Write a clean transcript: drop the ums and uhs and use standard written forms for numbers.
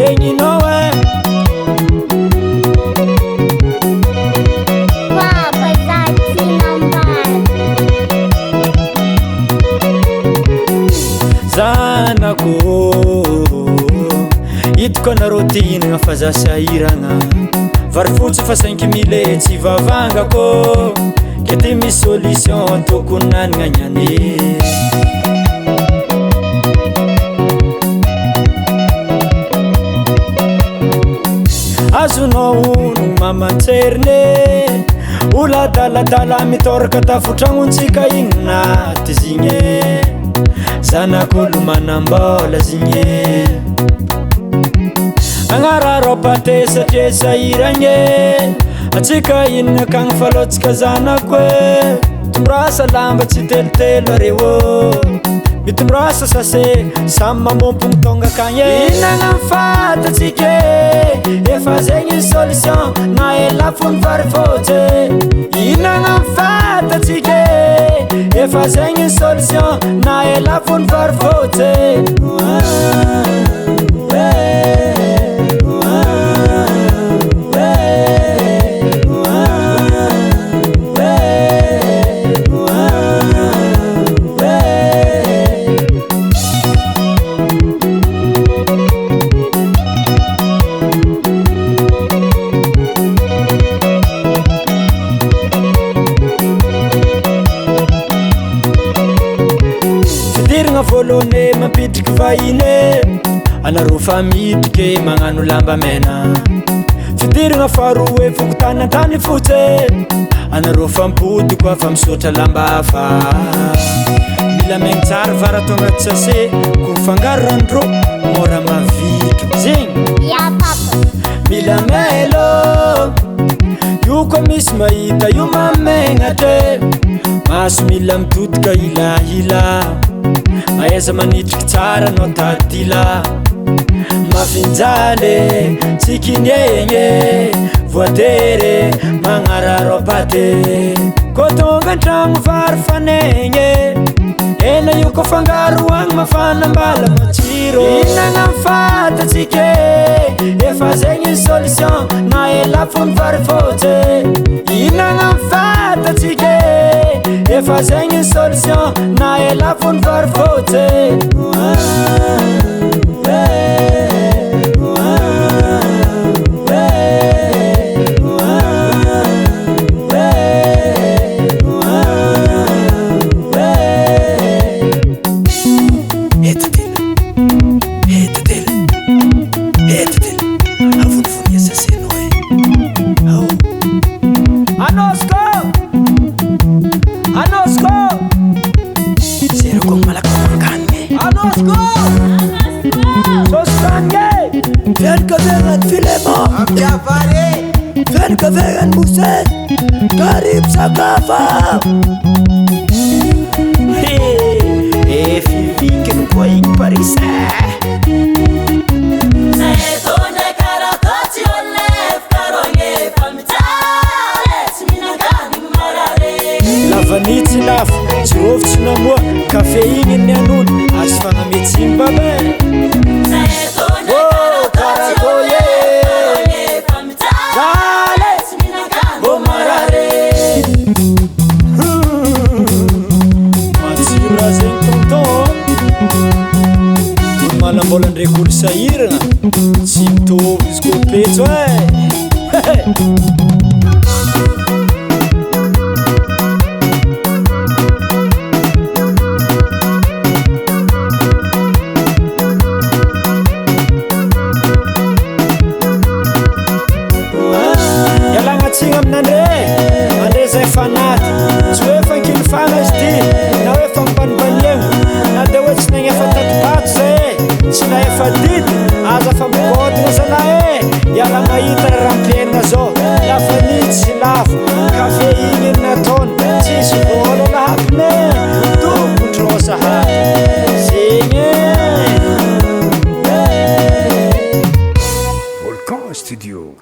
regninao e zanako hitako anareo te hinagna fa za sahiragna vary fotsy fa 5 000 tsy vavangako ke ty misy solution tokony nanagna niane azonao no mamantserine oladaladala mitoraka tafotragnontsika inona ty zigny zanak'olo manambola zigny Magnararô-paty satria sahiragny atsika inona akagny falotsika zanako e mitombrasa lamba tsy telotelo areo mitombrasa sase samy mamompogny tonga akagny e inagna mifatatsika efa zegny solution na elafony vary fotsy inagna mifatatsika efa zegny solution na elafony vary fotsy volone mampidriky vahine anareo fa midriky magnano lamba mena fidiragna faharoa e fokotany antany fotsy anareo fa mpody koa fa misotra lamba hafa mila megny tsara varatonga ty sase ko mifangaro randro mora mavitro zegny ya papa mila melo io koa misy mahita io mamegnatre maso mila mitodika ilahila maeza manitriky tsara anao tatila mafinjale tsy kinegny voatery Magnararô-paty ko tonga antragno vary fanegny ela io ko fangaro agny mafana mbala matsiro inagna mifatatsika efa zegny solution na elafony vary fotsy inagna mifatatsika efa zegny solution na elafony vary fotsy Vegan Muset Karib Sakafa Fifikin kwa ing Paris Lavanitsy lafo tsy rovitsy namoa kafe igny ny anony azo fagnametsiny babe manambola ndraiky olo sahiragna tsy mitovy izy koa petso e ialagnatsiny aminandre andre zay fanaty tsy hoe fankilifana izy ty na hoe fampanibaniagna na de hoe tsy nagnefa tatipato zay tsy na efa didy aza fampigodina zalahy e ialagna hita rampienina zao lafa nitsy lafo kafe igny nataony tsisy vola lahapine tombondrosa haty zegny Volcan Studio.